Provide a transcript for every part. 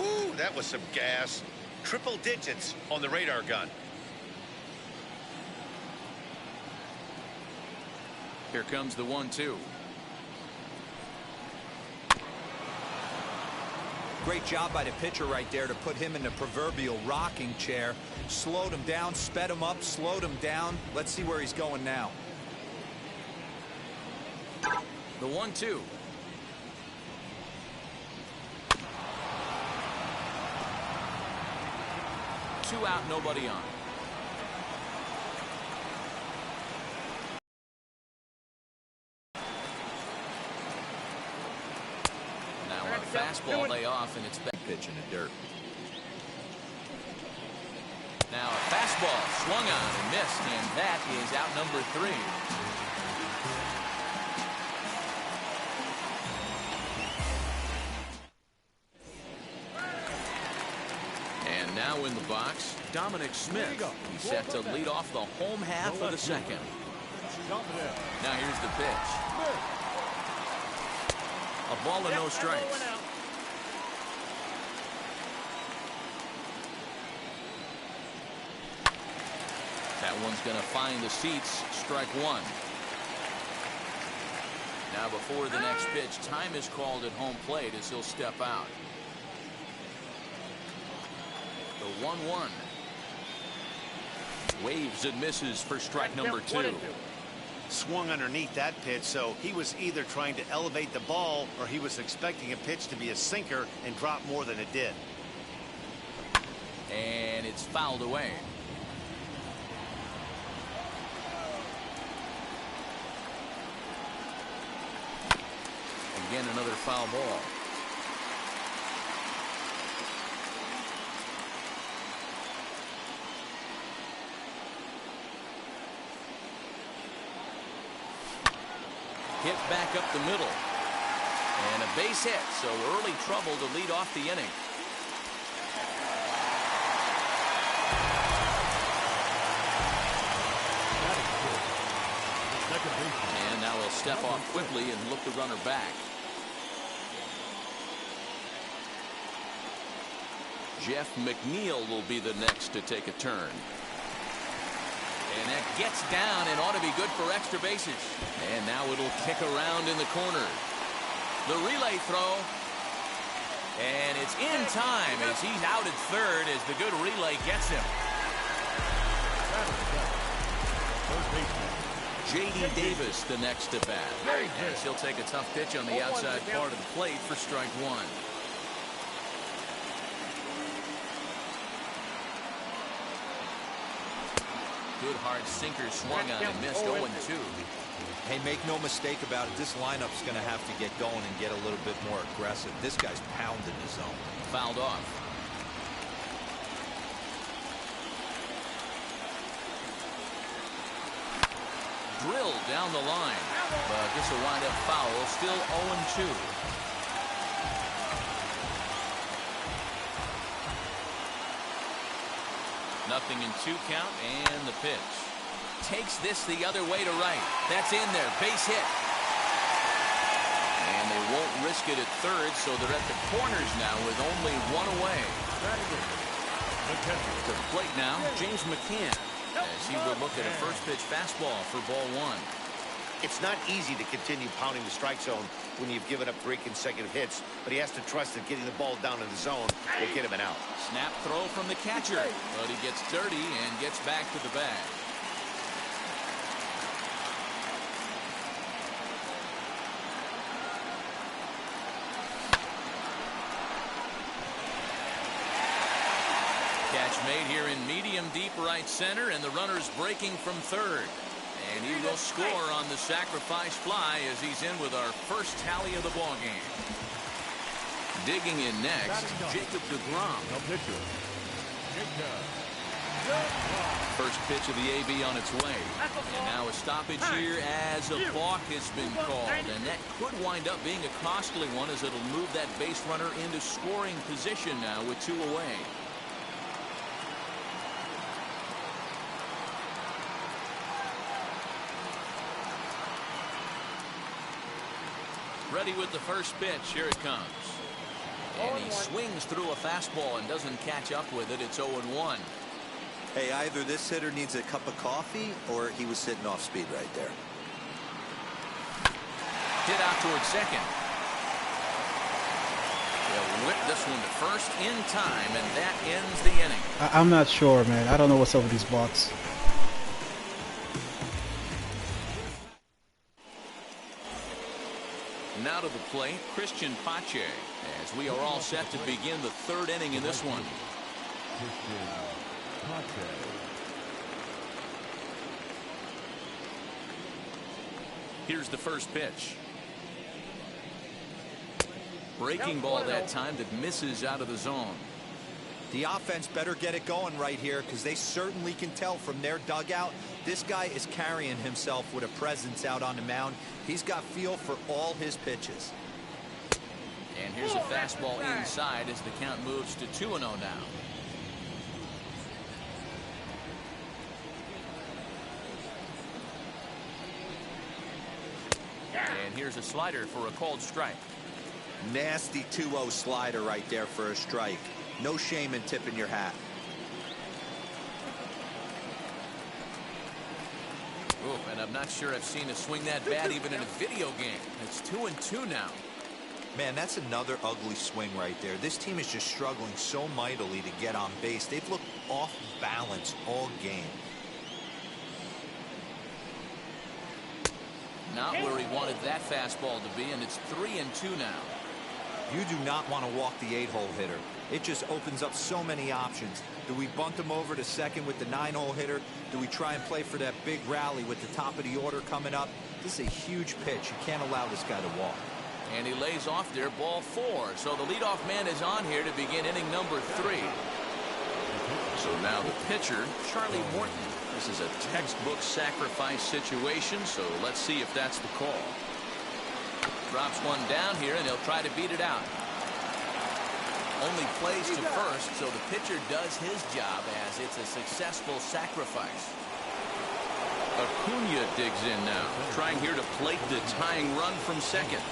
Whew, that was some gas. Triple digits on the radar gun. Here comes the 1-2. Great job by the pitcher right there to put him in the proverbial rocking chair. Slowed him down, sped him up, slowed him down. Let's see where he's going now. The 1-2. Two out, nobody on. Now a fastball layoff, and it's back Pitch in the dirt. Now a fastball swung on and missed, and that is out number 3. And now in the box, Dominic Smith. He's set to lead off the home half of the second. Now here's the pitch. A ball and no strikes. That one's going to find the seats. Strike 1. Now before the next pitch, time is called at home plate as he'll step out. The 1-1. Waves and misses for strike number 2. Swung underneath that pitch, so he was either trying to elevate the ball or he was expecting a pitch to be a sinker and drop more than it did. And it's fouled away. Again, another foul ball. Hit back up the middle. And a base hit, so early trouble to lead off the inning. And now he'll step off quickly and look the runner back. Jeff McNeil will be the next to take a turn. And that gets down and ought to be good for extra bases. And now it'll kick around in the corner. The relay throw. And it's in time as he's out at third as the good relay gets him. J.D. Davis the next to bat. As he'll take a tough pitch on the outside part of the plate for strike 1. Good hard sinker swung on and missed. 0-2. Hey, make no mistake about it. This lineup's going to have to get going and get a little bit more aggressive. This guy's pounding the zone. Fouled off. Drilled down the line. But this will wind up foul. Still 0-2. Nothing in 2 count, and the pitch. Takes this the other way to right. That's in there. Base hit. And they won't risk it at third, so they're at the corners now with only 1 away. To the plate now, James McCann, as he will look at a first pitch fastball for ball 1. It's not easy to continue pounding the strike zone when you've given up 3 consecutive hits, but he has to trust that getting the ball down in the zone will get him an out. Snap throw from the catcher, but he gets dirty and gets back to the bag. Catch made here in medium deep right center, and the runner's breaking from third. And he will score on the sacrifice fly as he's in with our first tally of the ball game. Digging in next, Jacob deGrom. First pitch of the AB on its way. And now a stoppage here as a balk has been called. And that could wind up being a costly one as it'll move that base runner into scoring position now with 2 away. Ready with the first pitch. Here it comes. And he swings through a fastball and doesn't catch up with it. It's 0-1. Hey, either this hitter needs a cup of coffee or he was sitting off speed right there. Hit out towards second. They'll whip this one to first in time, and that ends the inning. I'm not sure, man. I don't know what's up with these Bucks. Now to the plate, Christian Pache, as we are all set to begin the third inning in this one. Here's the first pitch. Breaking ball that time that misses out of the zone. The offense better get it going right here, because they certainly can tell from their dugout this guy is carrying himself with a presence out on the mound. He's got feel for all his pitches. And here's a fastball inside as the count moves to 2-0 now. And here's a slider for a called strike. Nasty 2-0 slider right there for a strike. No shame in tipping your hat. Oh, and I'm not sure I've seen a swing that bad even in a video game. It's 2-2 now. Man, that's another ugly swing right there. This team is just struggling so mightily to get on base. They've looked off balance all game. Not where he wanted that fastball to be, and it's 3-2 now. You do not want to walk the 8-hole hitter. It just opens up so many options. Do we bunt him over to second with the 9-hole hitter? Do we try and play for that big rally with the top of the order coming up? This is a huge pitch. You can't allow this guy to walk. And he lays off there, ball 4. So the leadoff man is on here to begin inning number 3. So now the pitcher, Charlie Morton. This is a textbook sacrifice situation, so let's see if that's the call. Drops one down here, and he'll try to beat it out. Only plays to first, so the pitcher does his job as it's a successful sacrifice. Acuna digs in now, trying here to plate the tying run from second.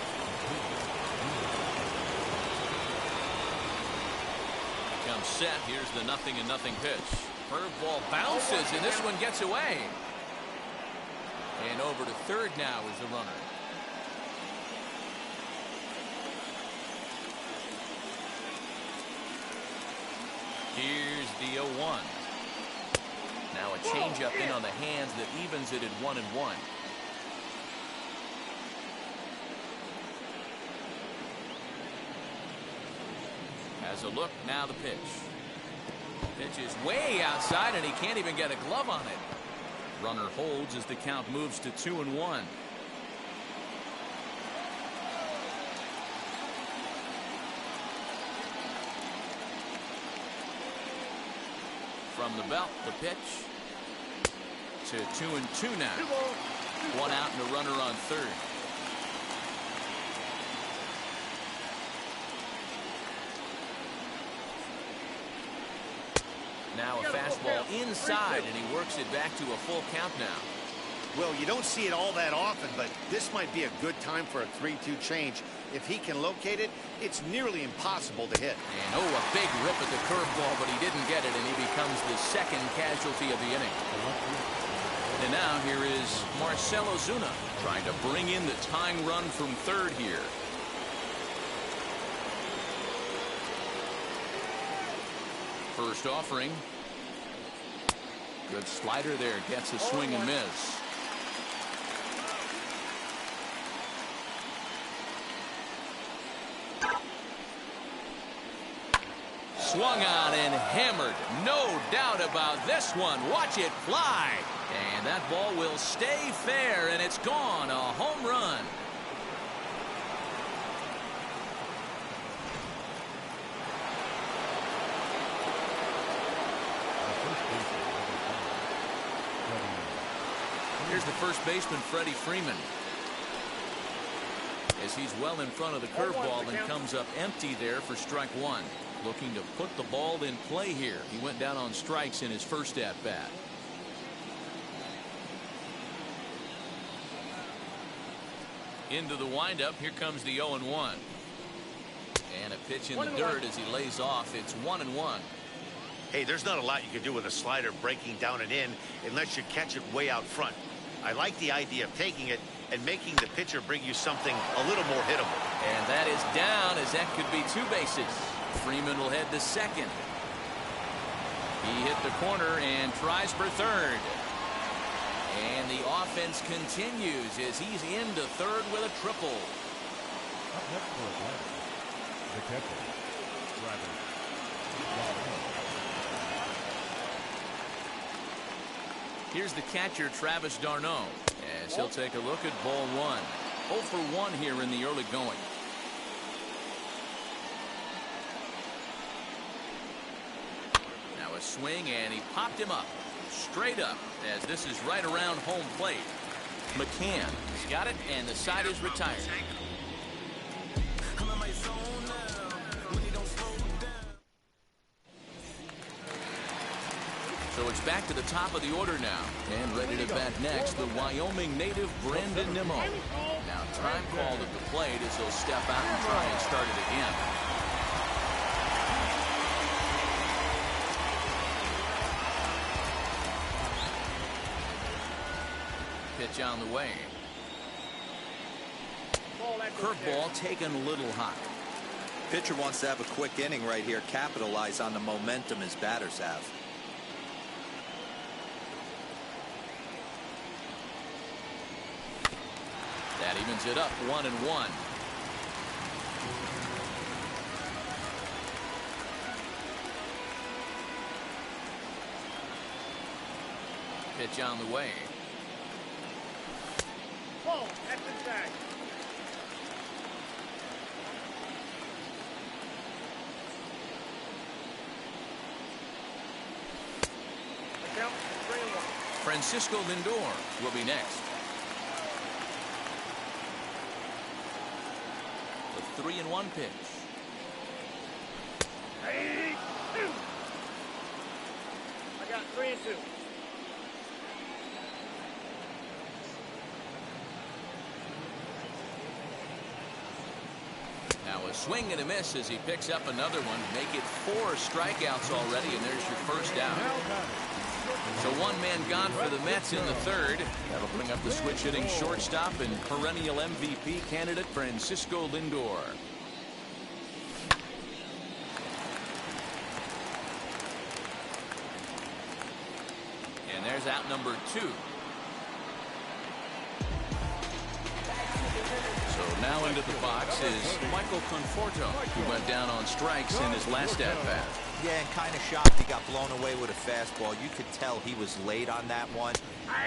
Comes set. Here's the 0-0 pitch. Curveball bounces, and this one gets away. And over to third now is the runner. Here's the 0-1. Now a changeup in on the hands that evens it at 1-1. Has a look, now the pitch. Pitch is way outside, and he can't even get a glove on it. Runner holds as the count moves to 2-1. From the belt, the pitch to 2-2 now. One out and a runner on third. Now a fastball inside, and he works it back to a full count now. Well, you don't see it all that often, but this might be a good time for a 3-2 change. If he can locate it, it's nearly impossible to hit. And oh, a big rip at the curveball, but he didn't get it, and he becomes the second casualty of the inning. And now here is Marcell Ozuna trying to bring in the tying run from third here. First offering. Good slider there, gets a swing and miss. Swung on and hammered. No doubt about this one. Watch it fly. And that ball will stay fair, and it's gone. A home run. Here's the first baseman, Freddie Freeman. As he's well in front of the curveball and comes up empty there for strike one. Looking to put the ball in play here. He went down on strikes in his first at bat. Into the windup. Here comes the 0-1. And a pitch in the dirt as he lays off. It's 1-1. Hey, there's not a lot you can do with a slider breaking down and in unless you catch it way out front. I like the idea of taking it and making the pitcher bring you something a little more hittable. And that is down, as that could be 2 bases. Freeman will head to second. He hit the corner and tries for third. And the offense continues as he's into third with a triple. Up next for a batter, BIGGPHILL. Driver. Here's the catcher, Travis d'Arnaud, as he'll take a look at ball 1. 0 for 1 here in the early going. Now a swing, and he popped him up. Straight up, as this is right around home plate. McCann's got it, and the side is retired. So it's back to the top of the order now. And ready to bat next, the Wyoming native Brandon Nimmo. Now time called at the plate as he'll step out and try and start it again. Pitch on the way. Curveball taken a little high. Pitcher wants to have a quick inning right here, capitalize on the momentum his batters have. That evens it up 1-1. Pitch on the way. Whoa, that's inside. Account 3-1. Francisco Lindor will be next. The 3-1 pitch. Hey, 2. I got 3-2. Now a swing and a miss as he picks up another one. Make it 4 strikeouts already, and there's your first out. So 1 man gone for the Mets in the third. That'll bring up the switch hitting shortstop and perennial MVP candidate Francisco Lindor. And there's out number 2. So now into the box is Michael Conforto, who went down on strikes in his last at-bat. Yeah, and kind of shocked he got blown away with a fastball. You could tell he was late on that one.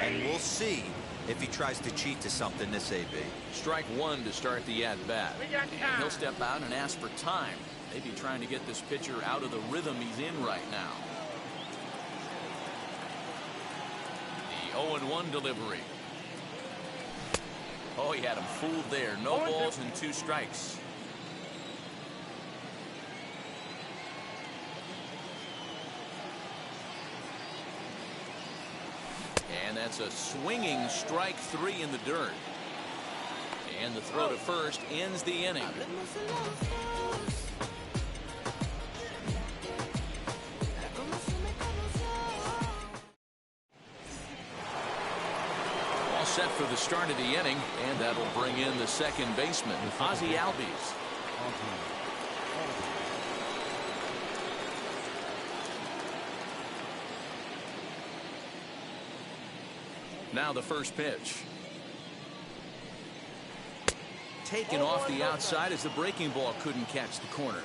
And we'll see if he tries to cheat to something this AB. Strike 1 to start the at-bat. And he'll step out and ask for time. Maybe trying to get this pitcher out of the rhythm he's in right now. The 0-1 delivery. Oh, he had him fooled there. No balls and 2 strikes. And that's a swinging strike 3 in the dirt. And the throw to first ends the inning. All set for the start of the inning, and that'll bring in the second baseman, Ozzie Albies. Now the first pitch. Taken off the outside as the breaking ball couldn't catch the corner.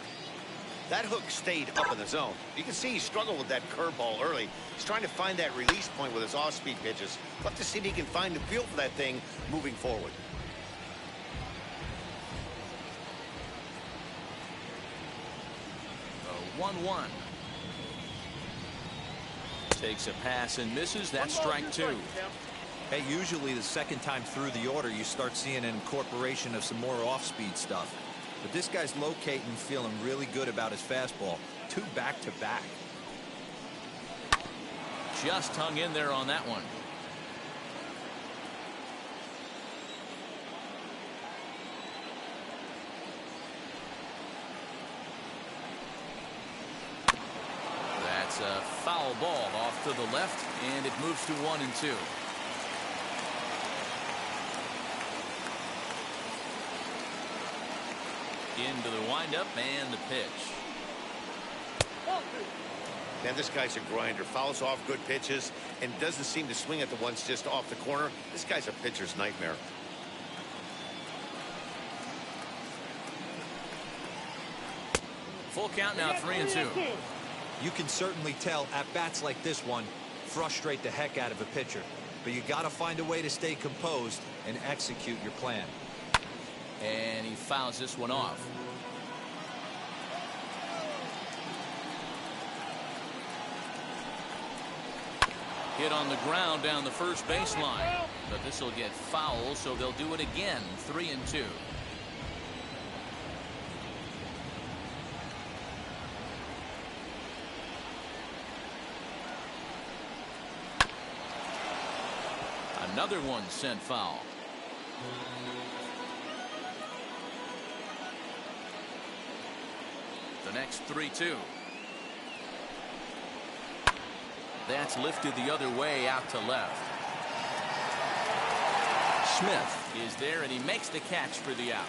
That hook stayed up in the zone. You can see he struggled with that curveball early. He's trying to find that release point with his off-speed pitches. Love to see if he can find the feel for that thing moving forward. A 1-1. Takes a pass and misses. That's strike 2. Hey, usually the second time through the order, you start seeing an incorporation of some more off-speed stuff. But this guy's locating, feeling really good about his fastball. 2 back-to-back. Just hung in there on that one. It's a foul ball off to the left, and it moves to 1-2. Into the windup and the pitch. Man, this guy's a grinder. Fouls off good pitches and doesn't seem to swing at the ones just off the corner. This guy's a pitcher's nightmare. Full count now, 3-2. You can certainly tell at bats like this one frustrate the heck out of a pitcher, but you got to find a way to stay composed and execute your plan. And he fouls this one off. Hit on the ground down the first baseline, but this will get foul, so they'll do it again. 3-2. Another one sent foul. The next 3-2. That's lifted the other way out to left. Smith is there, and he makes the catch for the out.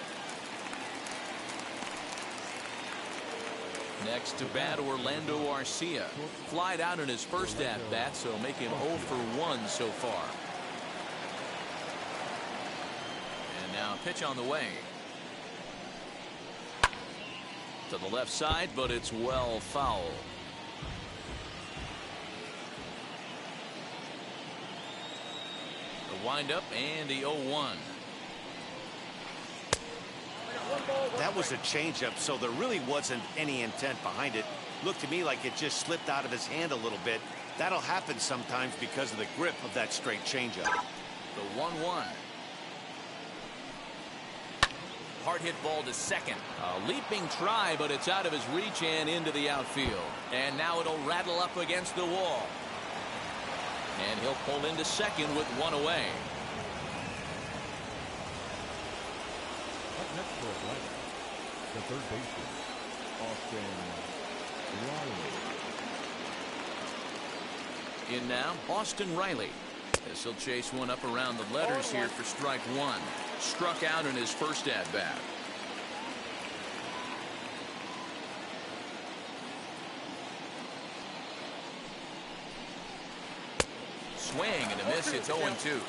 Next to bat, Orlando Arcia. Flied out in his first at-bat, so make him 0 for 1 so far. And now pitch on the way. To the left side, but it's well foul. The windup and the 0-1. That was a changeup, so there really wasn't any intent behind it. Looked to me like it just slipped out of his hand a little bit. That'll happen sometimes because of the grip of that straight changeup. The 1-1. Hard hit ball to second. A leaping try, but it's out of his reach and into the outfield. And now it'll rattle up against the wall. And he'll pull into second with one away. Up next for Atlanta, the third baseman, Austin Riley. In now, Austin Riley. As he'll chase one up around the letters here for strike one. Struck out in his first at-bat. Swing and a miss. It's 0-2.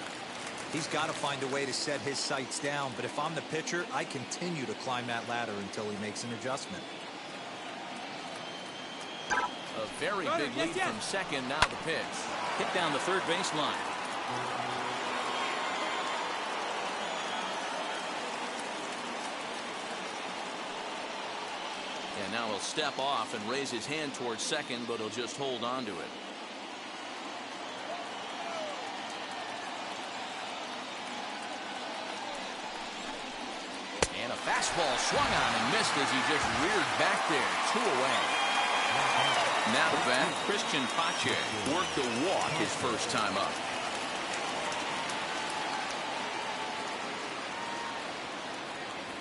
He's got to find a way to set his sights down, but if I'm the pitcher, I continue to climb that ladder until he makes an adjustment. A very big lead from second. Now the pitch. Hit down the third baseline. And now he'll step off and raise his hand towards second, but he'll just hold on to it. And a fastball swung on and missed as he just reared back there. 2 away. Now to bat, Christian Pache worked the walk his first time up.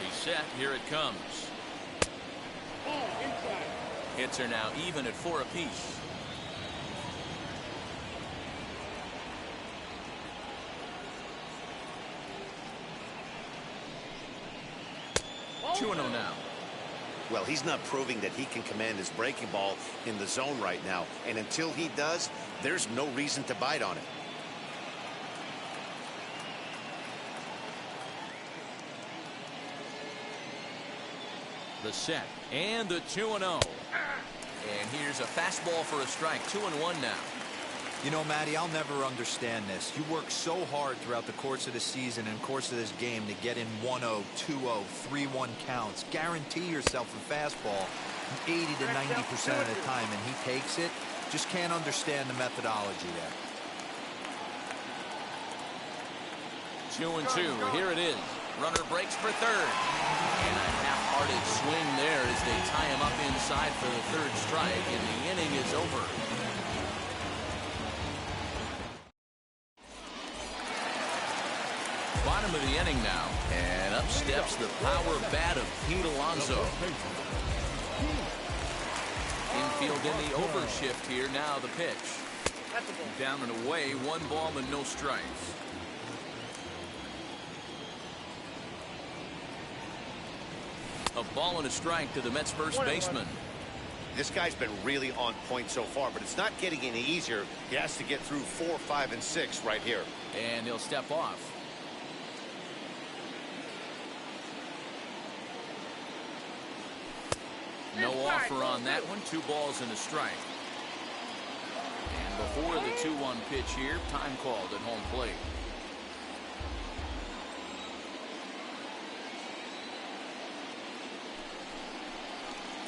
He's set. Here it comes. Hits are now even at 4 apiece. Two and 0 now. Well, he's not proving that he can command his breaking ball in the zone right now. And until he does, there's no reason to bite on it. The set and the 2-0. And here's a fastball for a strike. 2-1 now. You know, Matty, I'll never understand this. You work so hard throughout the course of the season and course of this game to get in 1-0, 2-0, 3-1 counts. Guarantee yourself a fastball 80 to 90% of the time, and he takes it. Just can't understand the methodology there. 2-2. Here it is. Runner breaks for third. And a half-hearted swing there as they tie him up inside for the third strike, and the inning is over. Bottom of the inning now, and up steps the power bat of Pete Alonso. In Fielding the overshift here. Now the pitch. That's a ball. Down and away. 1 ball and no strikes. A ball and a strike to the Mets first baseman. This guy's been really on point so far, but it's not getting any easier. He has to get through 4, 5, and 6 right here. And he'll step off. No offer on that one. 2 balls and a strike. And before the 2-1 pitch here, time called at home plate.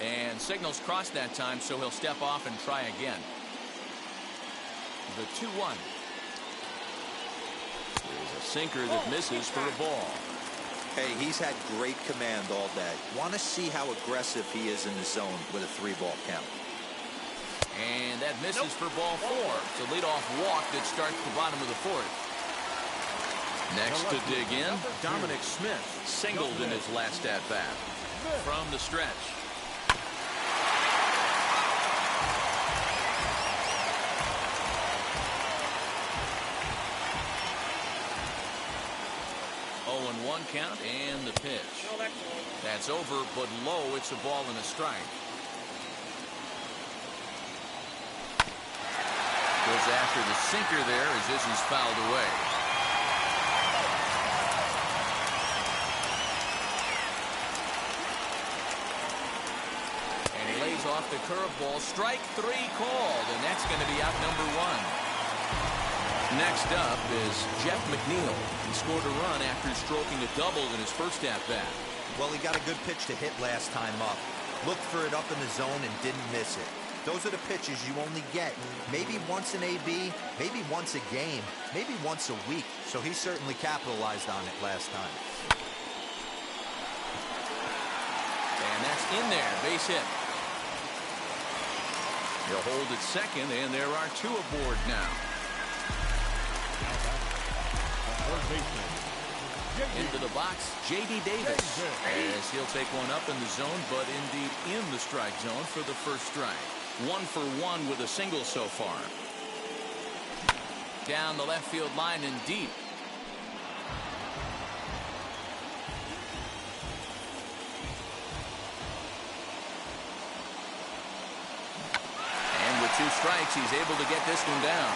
And signals crossed that time, so he'll step off and try again. The 2-1. There's a sinker that misses for a ball. Hey, he's had great command all day. Want to see how aggressive he is in the zone with a 3-ball count. And that misses for ball 4. It's a leadoff walk that starts the bottom of the 4th. Next to dig in, Dominic Smith singled in his last at-bat. From the stretch. One count and the pitch. That's over, but low. It's a ball and a strike. Goes after the sinker there as this is fouled away. And he lays off the curveball. Strike 3 called, and that's going to be out number 1. Next up is Jeff McNeil. He scored a run after stroking a double in his first at-bat. Well, he got a good pitch to hit last time up. Looked for it up in the zone and didn't miss it. Those are the pitches you only get maybe once in AB, maybe once a game, maybe once a week. So he certainly capitalized on it last time. And that's in there, base hit. He'll hold at second, and there are 2 aboard now. Into the box, J.D. Davis, as he'll take one up in the zone, but indeed in the strike zone for the first strike. 1 for 1 with a single so far. Down the left field line and deep. And with 2 strikes, he's able to get this one down.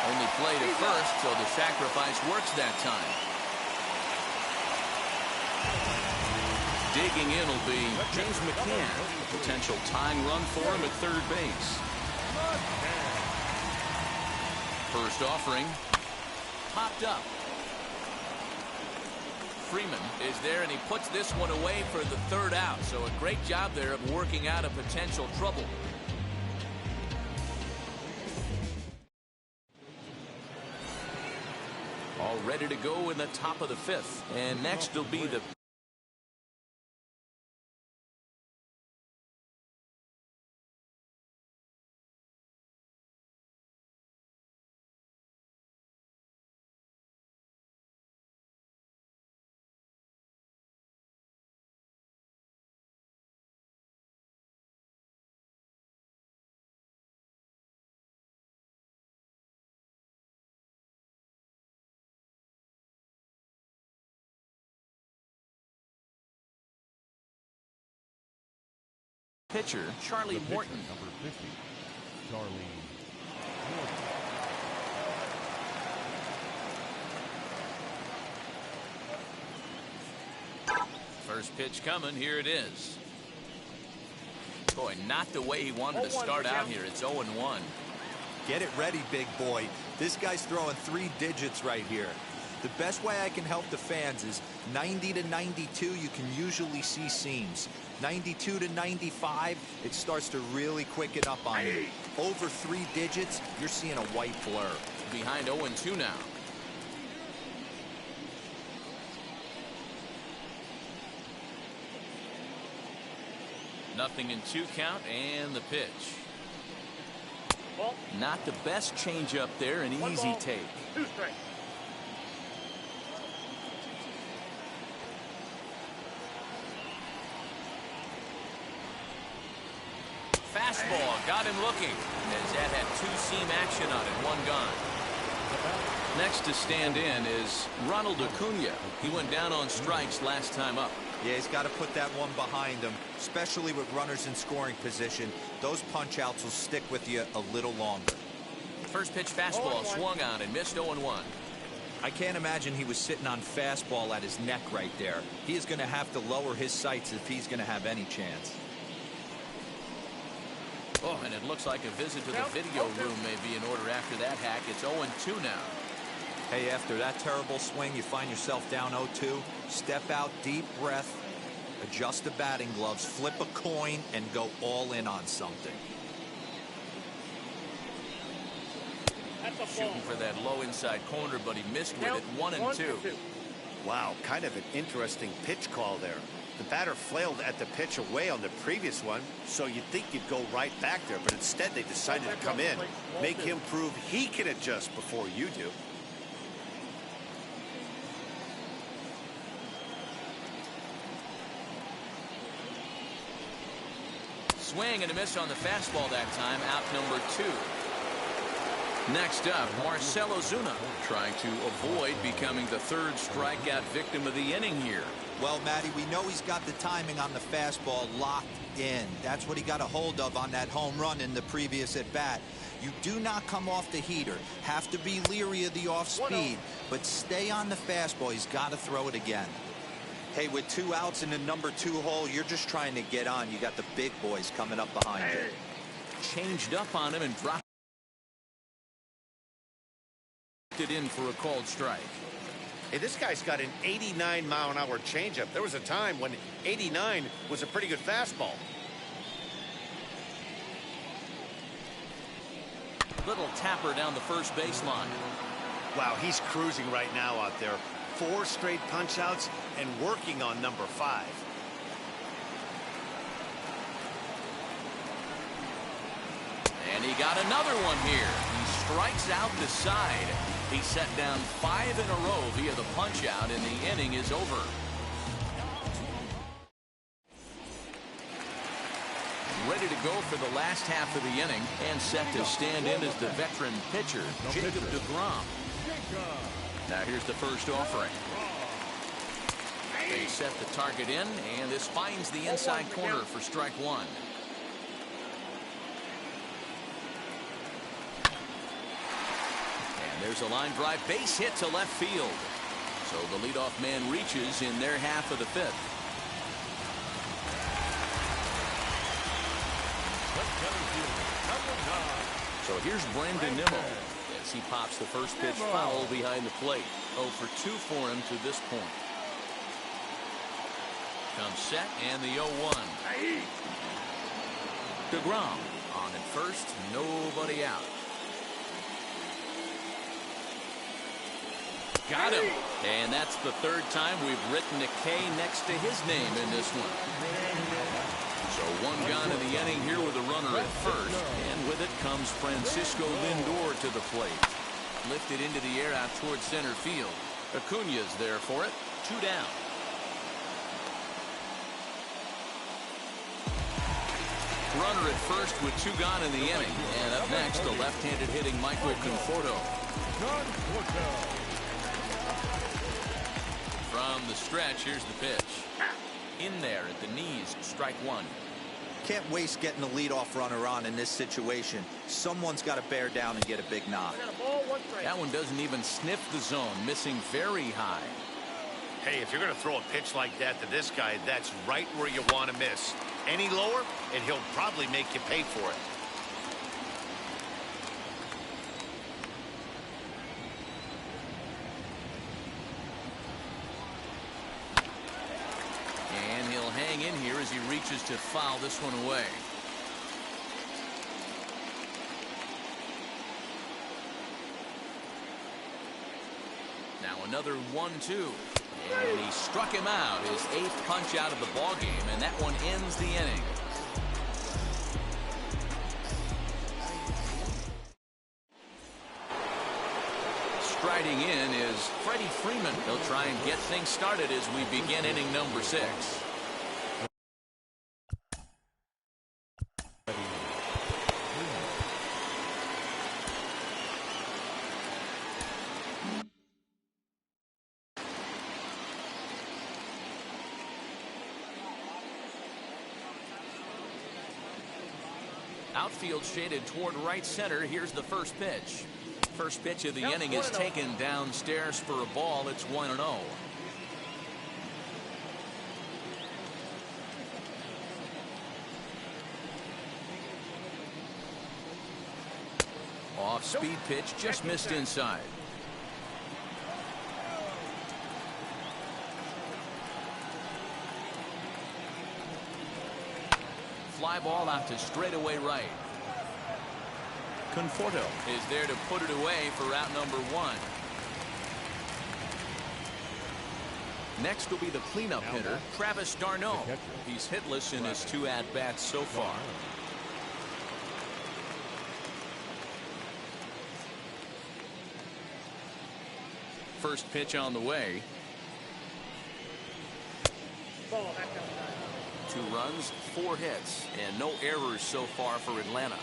Only played at first, so the sacrifice works that time. Digging in will be James McCann. A potential tying run for him at third base. First offering. Popped up. Freeman is there, and he puts this one away for the 3rd out. So a great job there of working out a potential trouble. All ready to go in the top of the 5th. And next will be the pitcher, Charlie Morton. Number 50, Charlie Morton. First pitch coming. Here it is. Boy, not the way he wanted to start out here. It's 0-1. Get it ready, big boy. This guy's throwing 3 digits right here. The best way I can help the fans is 90 to 92, you can usually see seams. 92 to 95, it starts to really quicken up on you. Over 3 digits, you're seeing a white blur. Behind 0-2 now. Nothing in 2 count, and the pitch. Ball. Not the best changeup there, an easy ball, take. 2 strikes. fastball got him looking, as that had two-seam action on it, one gone. Next to stand in is Ronald Acuna. He went down on strikes last time up. Yeah, he's got to put that one behind him, especially with runners in scoring position. Those punch-outs will stick with you a little longer. First pitch fastball swung on and missed 0-1. I can't imagine he was sitting on fastball at his neck right there. He is going to have to lower his sights if he's going to have any chance. Oh, and it looks like a visit to the video room may be in order after that hack. It's 0-2 now. Hey, after that terrible swing, you find yourself down 0-2. Step out, deep breath, adjust the batting gloves, flip a coin, and go all in on something. Shooting for that low inside corner, but he missed with it. 1-2. Wow, kind of an interesting pitch call there. The batter flailed at the pitch away on the previous one, so you'd think you'd go right back there, but instead they decided to come in, make him prove he can adjust before you do. Swing and a miss on the fastball that time, out number 2. Next up, Marcell Ozuna, trying to avoid becoming the third strikeout victim of the inning here. Well, Matty, we know he's got the timing on the fastball locked in. That's what he got a hold of on that home run in the previous at-bat. You do not come off the heater. Have to be leery of the off-speed, but stay on the fastball. He's got to throw it again. Hey, with 2 outs in the number 2 hole, you're just trying to get on. You got the big boys coming up behind you. Changed up on him and dropped it in for a called strike. Hey, this guy's got an 89-mile-an-hour changeup. There was a time when 89 was a pretty good fastball. Little tapper down the first baseline. Wow, he's cruising right now out there. 4 straight punch-outs and working on number 5. And he got another one here. He strikes out the side. He set down 5 in a row via the punch-out, and the inning is over. Ready to go for the last half of the inning, and set to stand in as the veteran pitcher, Jacob deGrom. Now here's the first offering. They set the target in, and this finds the inside corner for strike 1. And there's a line drive base hit to left field. So the leadoff man reaches in their half of the 5th. So here's Brandon Nimmo as he pops the first pitch foul behind the plate. 0 for 2 for him to this point. Comes set and the 0-1. deGrom on at first, nobody out. Got him. And that's the 3rd time we've written a K next to his name in this one. So 1 gone in the inning here with a runner at first. And with it comes Francisco Lindor to the plate. Lifted into the air out towards center field. Acuna's there for it. 2 down. Runner at first with 2 gone in the inning. And up next, the left-handed hitting Michael Conforto. From the stretch, here's the pitch. In there at the knees, strike 1. Can't waste getting a leadoff runner on in this situation. Someone's got to bear down and get a big knock. That one doesn't even sniff the zone, missing very high. Hey, if you're going to throw a pitch like that to this guy, that's right where you want to miss. Any lower, and he'll probably make you pay for it. And he'll hang in here as he reaches to foul this one away. Now another 1-2. And he struck him out, his 8th punch out of the ballgame, and that one ends the inning. Striding in is Freddie Freeman. He'll try and get things started as we begin inning number 6. Outfield shaded toward right center. Here's the first pitch. First pitch of the inning is taken downstairs for a ball. It's 1-0. Off-speed pitch, just missed inside. Fly ball out to straightaway right. Conforto is there to put it away for out number 1. Next will be the cleanup hitter, Travis d'Arnaud. He's hitless in his 2 at-bats so far. First pitch on the way. 2 runs, 4 hits, and no errors so far for Atlanta.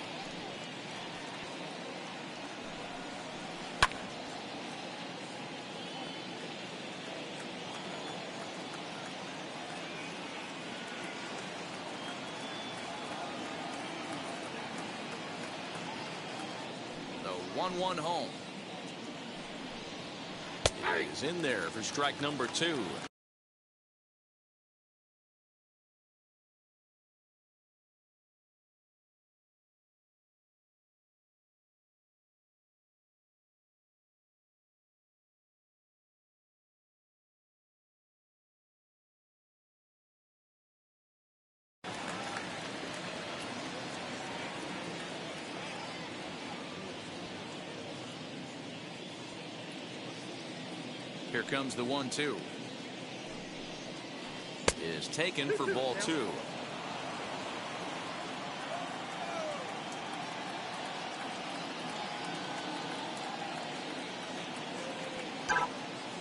The 1-1 home. He's in there for strike number 2. Here comes the 1-2. Is taken for ball 2.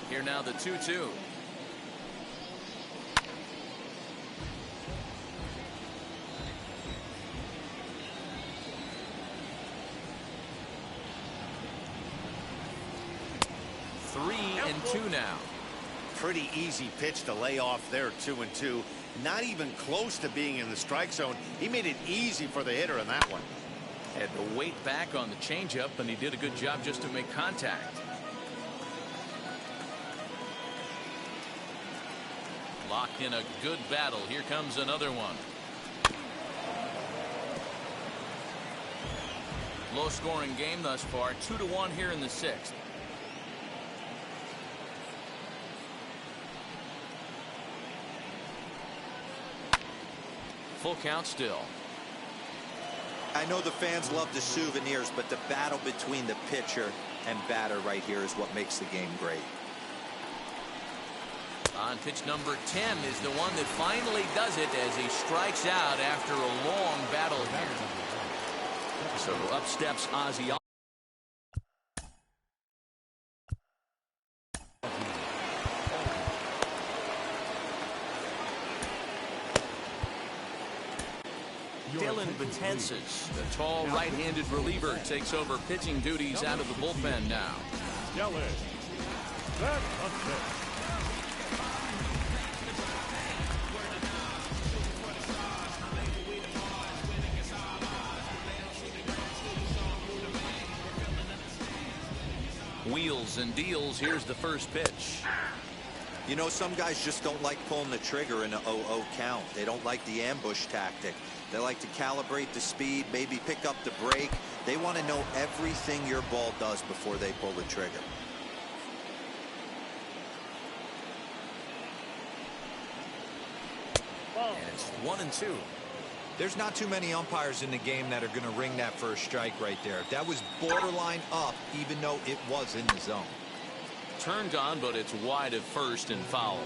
Here now the 2-2. And 2 now. Pretty easy pitch to lay off there, 2-2. Not even close to being in the strike zone. He made it easy for the hitter in that one. Had to wait back on the changeup, and he did a good job just to make contact. Locked in a good battle. Here comes another one. Low scoring game thus far. 2-1 here in the 6th. Full count still. I know the fans love the souvenirs, but the battle between the pitcher and batter right here is what makes the game great. On pitch number 10 is the one that finally does it as he strikes out after a long battle here. So up steps Ozzie. The tall right-handed reliever takes over pitching duties out of the bullpen now. Wheels and deals. Here's the first pitch. You know, some guys just don't like pulling the trigger in an 0-0 count. They don't like the ambush tactic. They like to calibrate the speed, maybe pick up the brake. They want to know everything your ball does before they pull the trigger. And it's 1-2. There's not too many umpires in the game that are going to ring that first strike right there. That was borderline up, even though it was in the zone. Turned on, but it's wide of first and foul.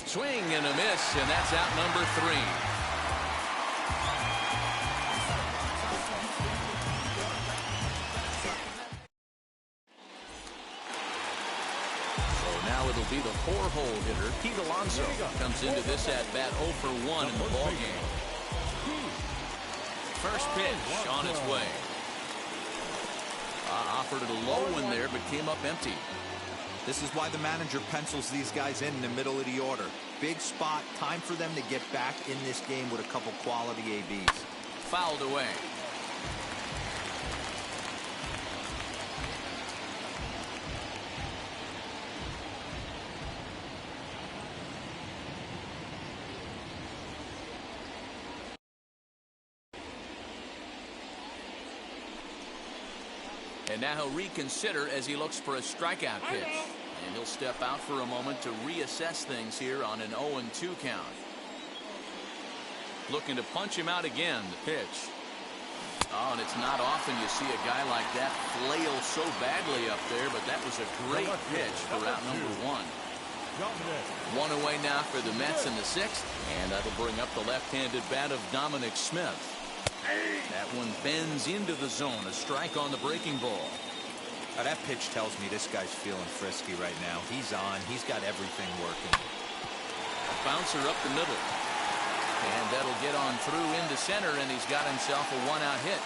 Swing and a miss, and that's out number 3. So now it'll be the 4-hole hitter, Pete Alonso, comes into this at-bat 0 for 1 in the ballgame. First pitch on its way. Offered it a low one there, but came up empty. This is why the manager pencils these guys in the middle of the order. Big spot, time for them to get back in this game with a couple quality ABs. Fouled away. And now he'll reconsider as he looks for a strikeout pitch. And he'll step out for a moment to reassess things here on an 0-2 count. Looking to punch him out again, the pitch. Oh, and it's not often you see a guy like that flail so badly up there, but that was a great pitch for out number 1. One away now for the Mets in the 6th, and that'll bring up the left-handed bat of Dominic Smith. That one bends into the zone. A strike on the breaking ball. Now that pitch tells me this guy's feeling frisky right now. He's on. He's got everything working. A bouncer up the middle. And that'll get on through into center, and he's got himself a one-out hit.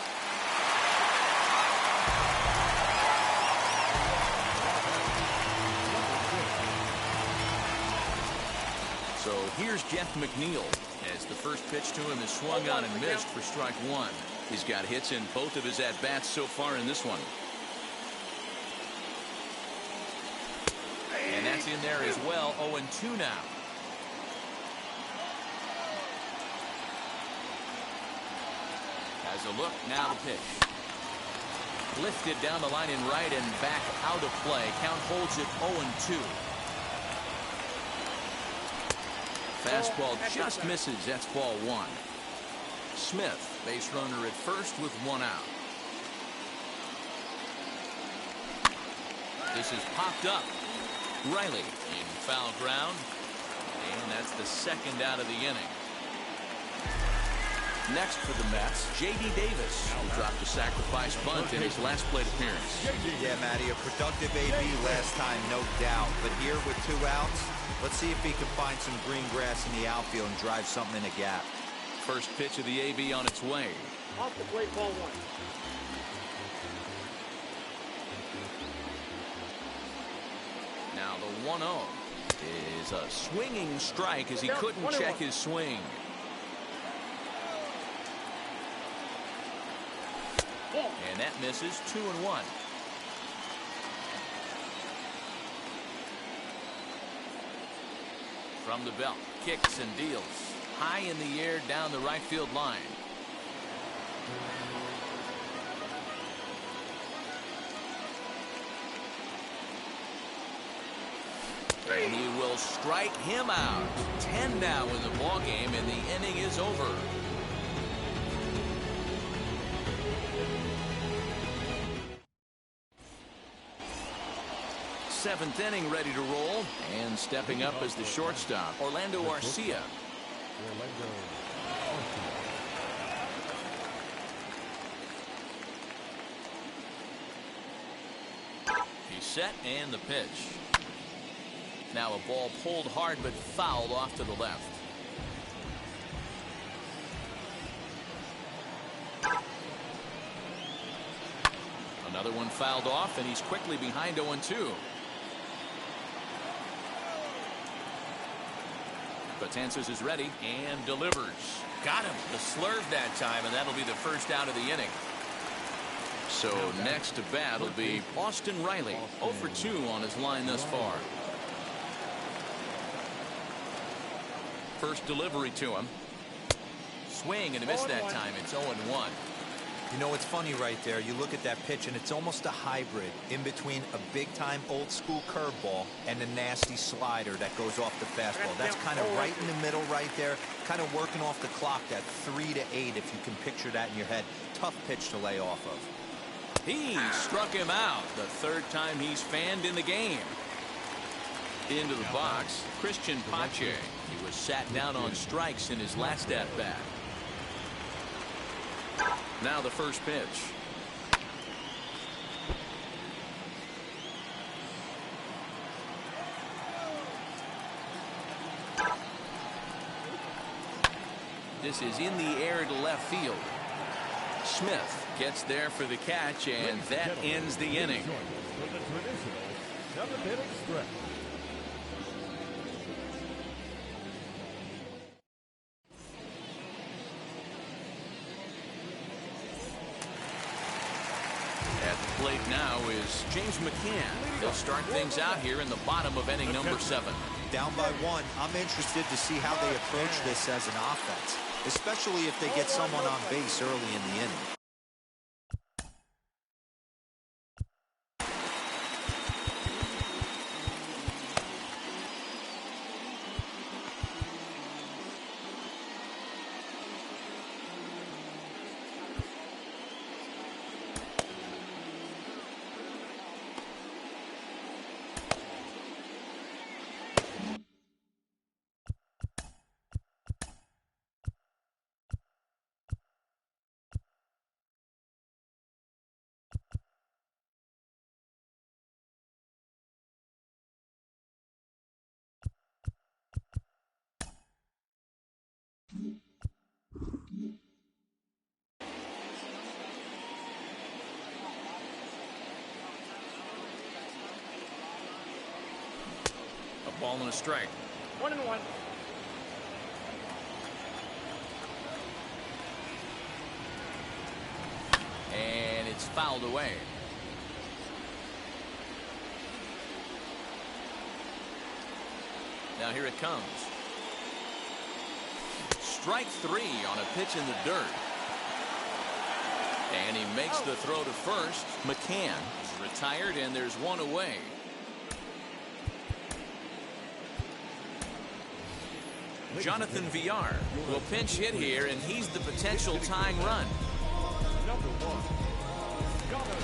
So here's Jeff McNeil as the first pitch to him is swung on and missed for strike 1. He's got hits in both of his at-bats so far in this one. And that's in there as well. 0-2 now. Has a look, now the pitch. Lifted down the line in right and back out of play. Count holds it 0-2. Fastball just misses. That's ball 1. Smith, base runner at first with 1 out. This is popped up. Riley in foul ground. And that's the 2nd out of the inning. Next for the Mets, J.D. Davis, who dropped a sacrifice bunt in his last plate appearance. Yeah, Matty, a productive AB last time, no doubt. But here with 2 outs, let's see if he can find some green grass in the outfield and drive something in a gap. First pitch of the AB on its way. Off the plate, ball 1. Now the 1-0 is a swinging strike as he couldn't check his swing. And that misses. 2-1. From the belt, kicks and deals. High in the air down the right field line. And he will strike him out. 10 now in the ball game, and the inning is over. 7th inning ready to roll, and stepping up as the shortstop, Orlando Arcia. He's set, and the pitch. Now a ball pulled hard but fouled off to the left. Another one fouled off, and he's quickly behind 0-2. Betances is ready and delivers. Got him. The slurve that time, and that'll be the first out of the inning. So next to bat will be Austin Riley. 0 for 2 on his line thus far. First delivery to him. Swing and a miss that time. It's 0-1. You know, it's funny right there. You look at that pitch, and it's almost a hybrid in between a big-time old-school curveball and a nasty slider that goes off the fastball. That's kind of right in the middle right there, kind of working off the clock, that 3 to 8, if you can picture that in your head. Tough pitch to lay off of. He struck him out. The 3rd time he's fanned in the game. Into the box, Christian Pache. He was sat down on strikes in his last at-bat. Now the first pitch. This is in the air to left field. Smith gets there for the catch, and that ends the inning. Seventh inning stretch. At the plate now is James McCann. They'll start things out here in the bottom of inning number 7. Down by 1, I'm interested to see how they approach this as an offense, especially if they get someone on base early in the inning. A ball and a strike. 1-1. And it's fouled away. Now here it comes. Strike 3 on a pitch in the dirt. And he makes the throw to first. McCann is retired, and there's one away. Jonathan Villar will pinch hit here, and he's the potential tying run. Number 1. Jonathan.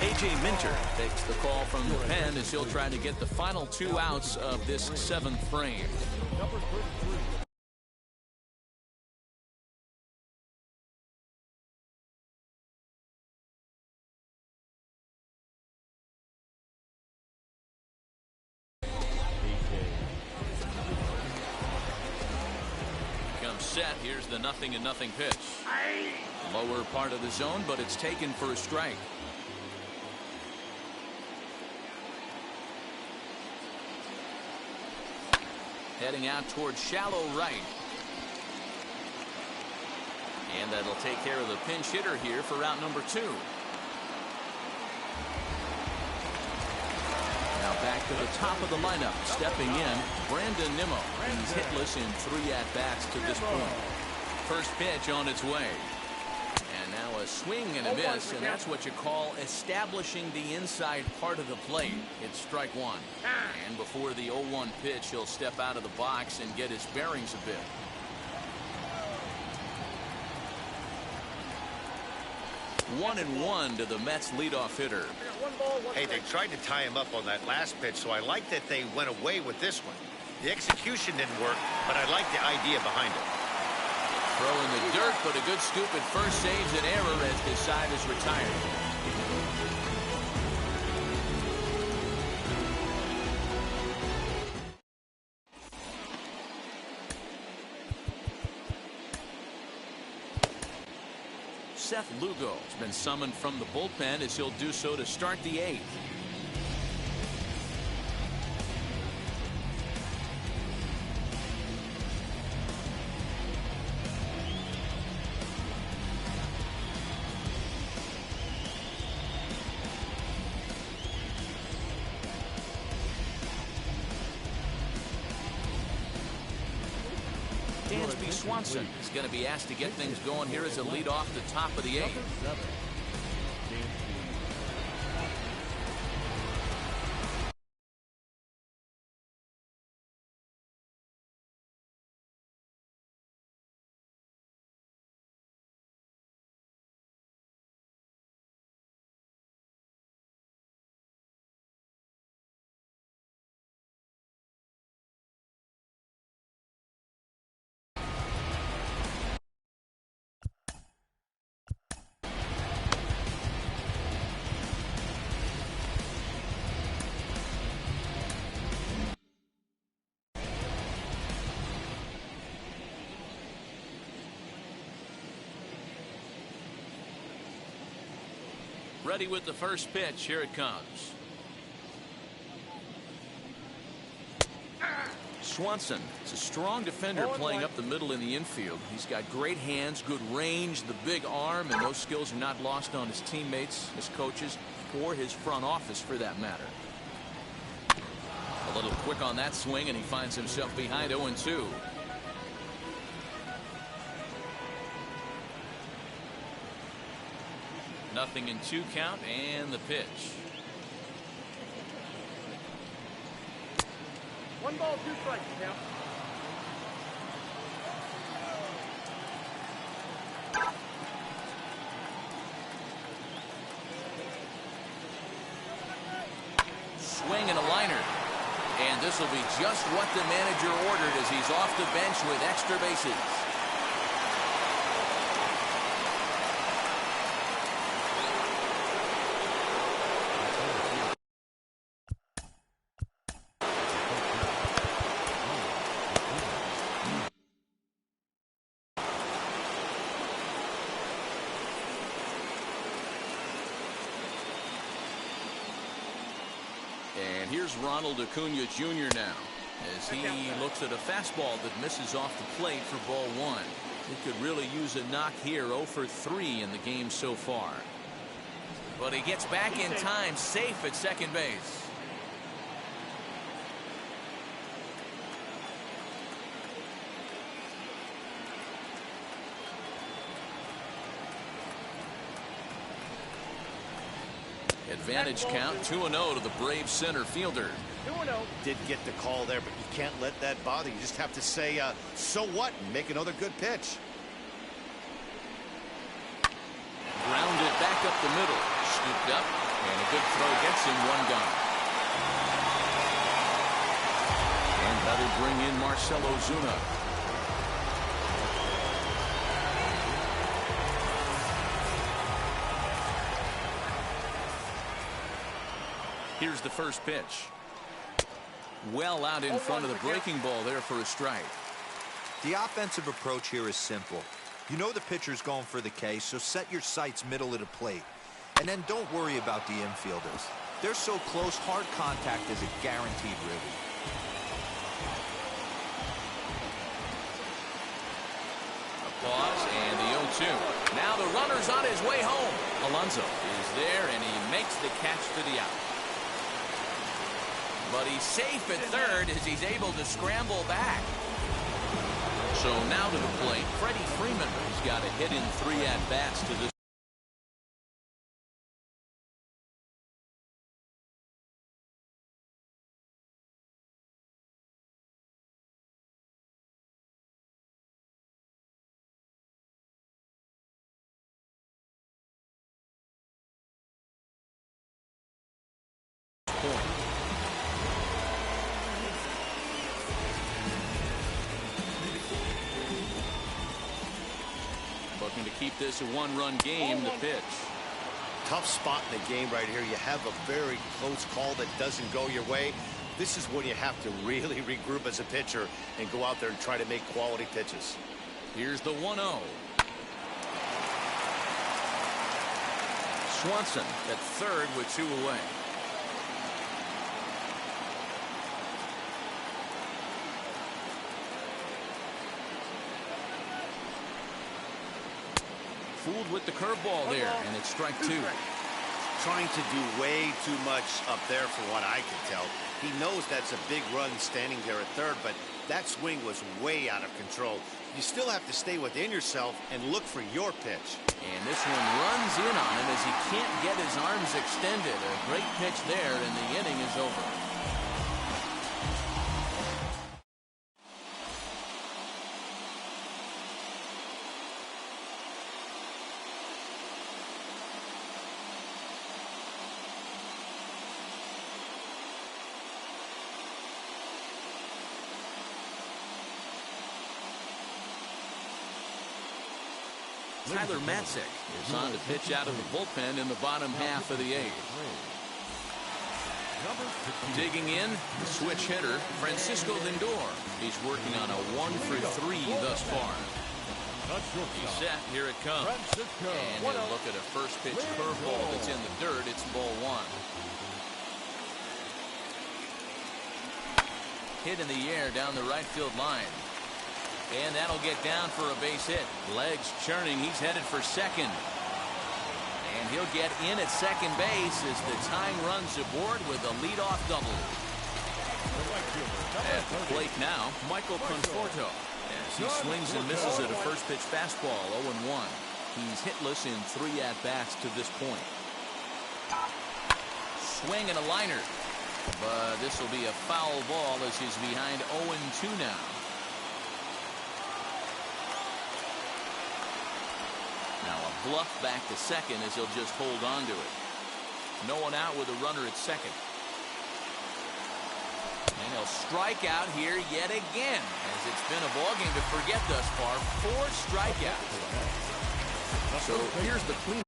A.J. Minter takes the call from the pen as he'll try to get the final 2 outs of this 7th frame. Number 33. Comes set. Here's the 0-0 pitch. Lower part of the zone, but it's taken for a strike. Heading out towards shallow right. And that'll take care of the pinch hitter here for route number 2. Now back to the top of the lineup. Stepping in, Brandon Nimmo. He's hitless in 3 at-bats to this point. First pitch on its way. And now a swing and a miss, and that's what you call establishing the inside part of the plate. It's strike 1. And before the 0-1 pitch, he'll step out of the box and get his bearings a bit. One and one to the Mets leadoff hitter. Hey, they tried to tie him up on that last pitch, so I like that they went away with this one. The execution didn't work, but I like the idea behind it. Throw in the dirt, but a good scoop at first saves an error as this side is retired. Seth Lugo has been summoned from the bullpen as he'll do so to start the 8th. Swanson is going to be asked to get things going here as a lead off the top of the 8th. Ready with the first pitch. Here it comes. Swanson is a strong defender playing up the middle in the infield. He's got great hands, good range, the big arm, and those skills are not lost on his teammates, his coaches, or his front office for that matter. A little quick on that swing, and he finds himself behind 0-2. Nothing in 2 count, and the pitch. 1 ball, 2 strikes now. Swing and a liner. And this will be just what the manager ordered as he's off the bench with extra bases. And here's Ronald Acuna Jr. now as he looks at a fastball that misses off the plate for ball 1. He could really use a knock here. 0 for 3 in the game so far. But he gets back in time, safe at second base. Advantage count 2-0 to the Braves center fielder. 2-0. Did get the call there, but you can't let that bother you. You just have to say, so what, and make another good pitch. Grounded back up the middle. Scooped up, and a good throw gets him 1 gone. And that'll bring in Marcell Ozuna. Here's the first pitch. Well out in front of the breaking ball there for a strike. The offensive approach here is simple. You know the pitcher's going for the K, so set your sights middle of the plate. And then don't worry about the infielders. They're so close, hard contact is a guaranteed ribby. A pause and the 0-2. Now the runner's on his way home. Alonso is there, and he makes the catch for the out. But he's safe at third as he's able to scramble back. So now to the plate, Freddie Freeman. He's got a hit in 3 at-bats to this. Looking to keep this a 1-run game. The pitch. Tough spot in the game right here. You have a very close call that doesn't go your way. This is when you have to really regroup as a pitcher and go out there and try to make quality pitches. Here's the 1-0. Swanson at third with 2 away. Fooled with the curveball there, and it's strike 2. Trying to do way too much up there for what I can tell. He knows that's a big run standing there at third, but that swing was way out of control. You still have to stay within yourself and look for your pitch. And this one runs in on him as he can't get his arms extended. A great pitch there, and the inning is over. Tyler Matzek is on to pitch out of the bullpen in the bottom half of the 8th. Digging in, the switch hitter, Francisco Lindor. He's working on a 1 for 3 thus far. He's set. Here it comes. And he'll look at a first pitch curveball that's in the dirt. It's ball one. Hit in the air down the right field line. And that'll get down for a base hit. Legs churning. He's headed for second. And he'll get in at second base as the tying runs aboard with a leadoff double. At the plate now, Michael Conforto. As he swings and misses at a first pitch fastball, 0-1. He's hitless in 3 at-bats to this point. Swing and a liner. But this will be a foul ball as he's behind 0-2 now. Now a bluff back to second as he'll just hold on to it. No one out with a runner at second. And he'll strike out here yet again, as it's been a ball game to forget thus far. 4 strikeouts. So here's the clean.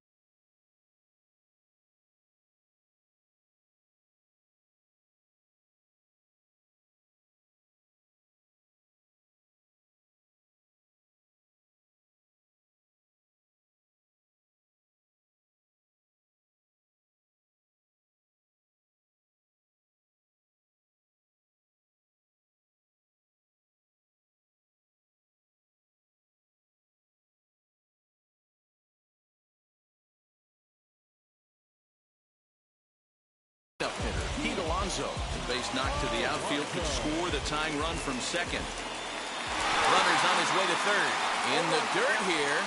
Hitter Pete Alonso, base knocked to the outfield, could score the tying run from second. Runner's on his way to third. In the dirt here.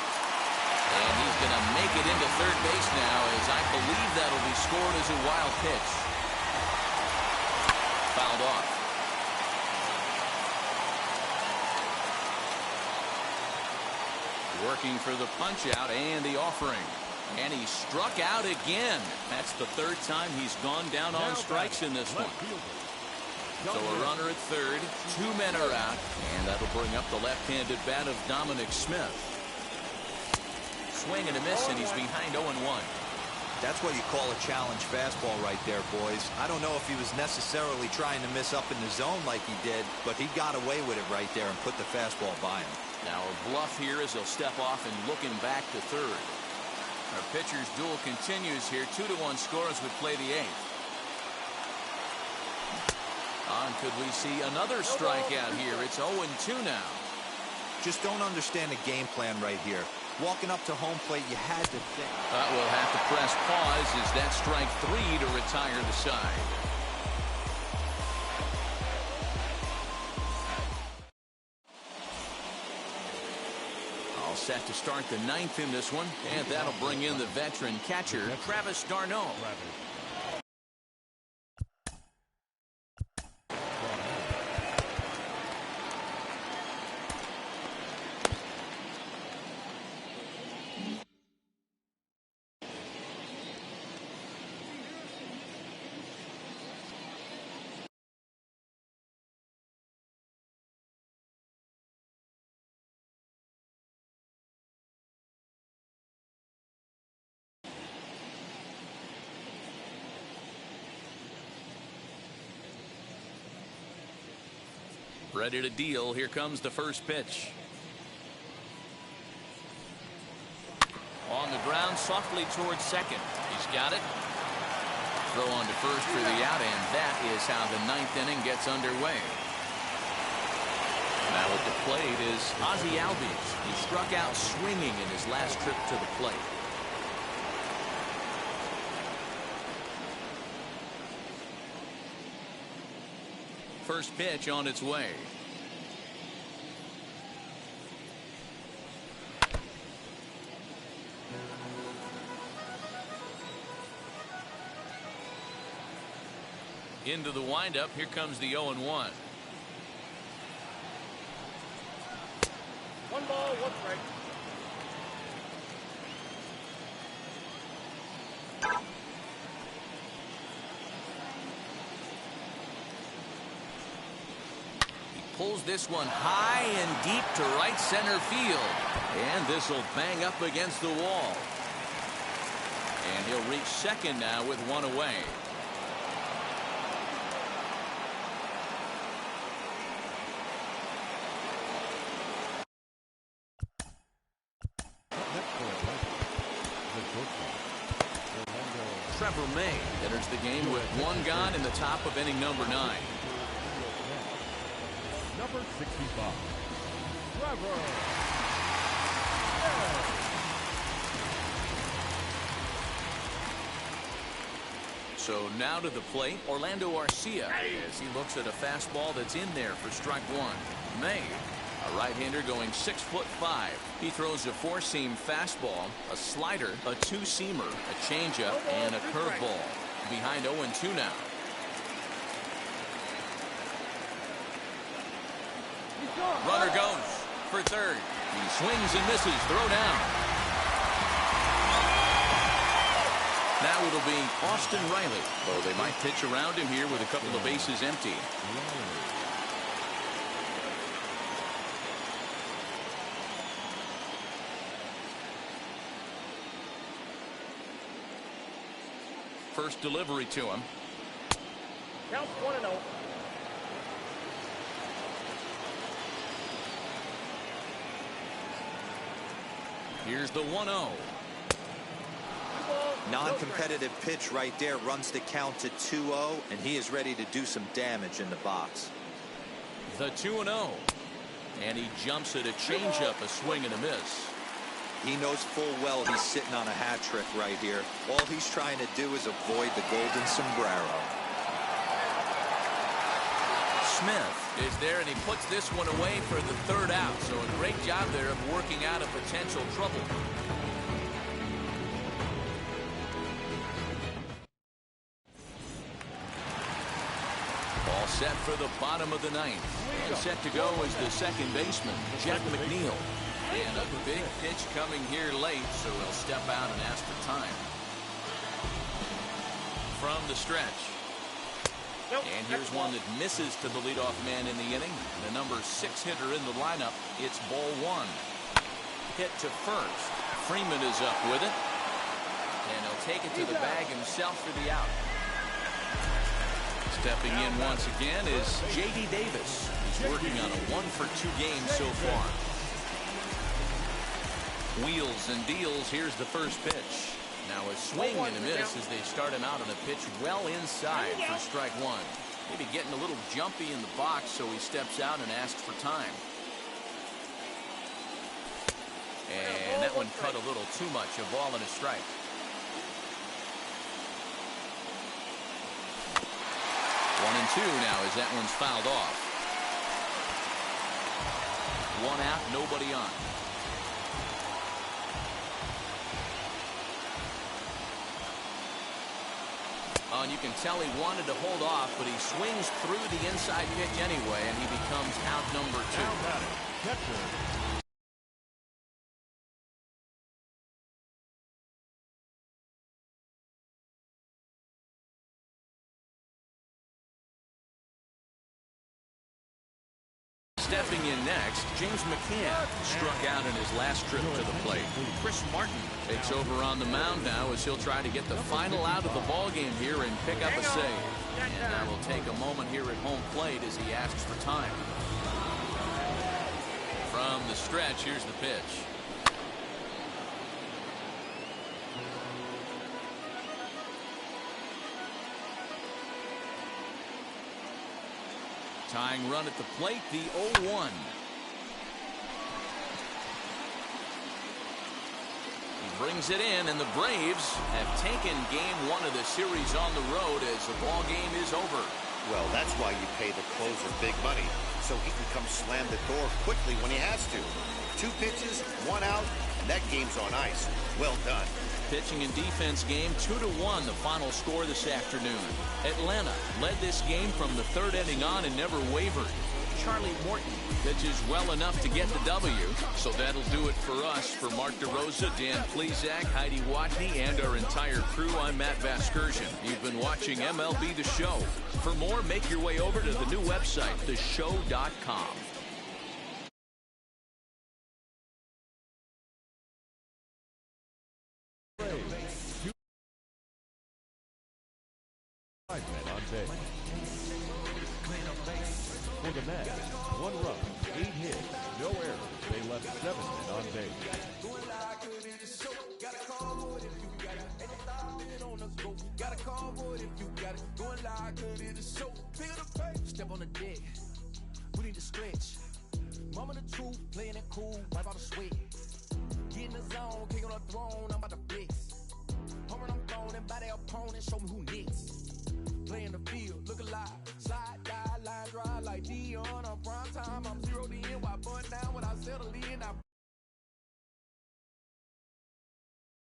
And he's going to make it into third base now, as I believe that'll be scored as a wild pitch. Fouled off. Working for the punch out and the offering. And he struck out again. That's the 3rd time he's gone down on strikes in this one. So a runner at third. 2 men are out. And that'll bring up the left-handed bat of Dominic Smith. Swing and a miss, and he's behind 0-1. That's what you call a challenge fastball right there, boys. I don't know if he was necessarily trying to miss up in the zone like he did, but he got away with it right there and put the fastball by him. Now a bluff here as he'll step off and looking back to third. Our pitcher's duel continues here. 2-1 score as we play the 8th. Could we see another strikeout here? It's 0-2 now. Just don't understand the game plan right here. Walking up to home plate, you had to think. We'll have to press pause as that strike 3 to retire the side. All set to start the 9th in this one, and that'll bring in the veteran catcher, Travis d'Arnaud. Ready to deal. Here comes the first pitch. On the ground, softly towards second. He's got it. Throw on to first for the out, and that is how the 9th inning gets underway. Now at the plate is Ozzie Albies. He struck out swinging in his last trip to the plate. First pitch on its way. Into the windup. Here comes the 0-1. 1 ball, 1 strike. Pulls this one high and deep to right center field. And this will bang up against the wall. And he'll reach second now with 1 away. Trevor May enters the game with one gone in the top of inning number 9. Number 65, Trevor. So now to the plate, Orlando Arcia, as he looks at a fastball that's in there for strike 1. May, a right-hander going 6'5". He throws a four-seam fastball, a slider, a two-seamer, a changeup, and a curveball. Behind 0-2 now. Runner goes for third. He swings and misses. Throw down. Now it'll be Austin Riley. Oh, they might pitch around him here with a couple of bases empty. First delivery to him. Count 1-0. Here's the 1-0. Non-competitive pitch right there, runs the count to 2-0, and he is ready to do some damage in the box. The 2-0. And he jumps at a changeup, a swing and a miss. He knows full well he's sitting on a hat trick right here. All he's trying to do is avoid the golden sombrero. Smith is there, and he puts this one away for the third out. So a great job there of working out a potential trouble. All set for the bottom of the ninth. And set to go is the second baseman, Jeff McNeil. And a big pitch coming here late, so he'll step out and ask for time. From the stretch. And here's one that misses to the leadoff man in the inning. The number 6 hitter in the lineup. It's ball 1. Hit to first. Freeman is up with it. And he'll take it to the bag himself for the out. Stepping in once again is J.D. Davis. He's working on a 1-for-2 game so far. Wheels and deals. Here's the first pitch. Now a swing and a miss as they start him out on a pitch well inside for strike 1. Maybe getting a little jumpy in the box, so he steps out and asks for time. And that one cut a little too much. A ball and a strike. 1-2 now as that one's fouled off. 1 out, nobody on. And you can tell he wanted to hold off, but he swings through the inside pitch anyway, and he becomes out number 2. Catcher. Stepping in next, James McCann struck out in his last trip to the plate. Chris Martin takes over on the mound now as he'll try to get the final out of the ball game here and pick up a save. And that will take a moment here at home plate as he asks for time. From the stretch, here's the pitch. Tying run at the plate, the 0-1. He brings it in, and the Braves have taken game 1 of the series on the road as the ball game is over. Well, that's why you pay the closer big money, so he can come slam the door quickly when he has to. 2 pitches, 1 out, and that game's on ice. Well done. Pitching and defense game 2-1, the final score this afternoon. Atlanta led this game from the 3rd inning on and never wavered. Charlie Morton pitches well enough to get the W. So that'll do it for us. For Mark DeRosa, Dan Plesac, Heidi Watney, and our entire crew, I'm Matt Vasgersian. You've been watching MLB The Show. For more, make your way over to the new website, theshow.com. For the Mets, 1 run, 8 hits, no errors. They left 7 men on base. call for it if you got it. Going live, cause it is so. Pick up the pace. Step on the deck. We need to stretch. Mama the truth, playing it cool, wipe out the sweat. Get in the zone, king on the throne, I'm about to blitz. Home run, I'm throwing, and by their opponent, show me who next. Play in the field, look alive. Slide, die, line drive like Dion on prime time. I'm 0 to end, why bun down when I settle in. I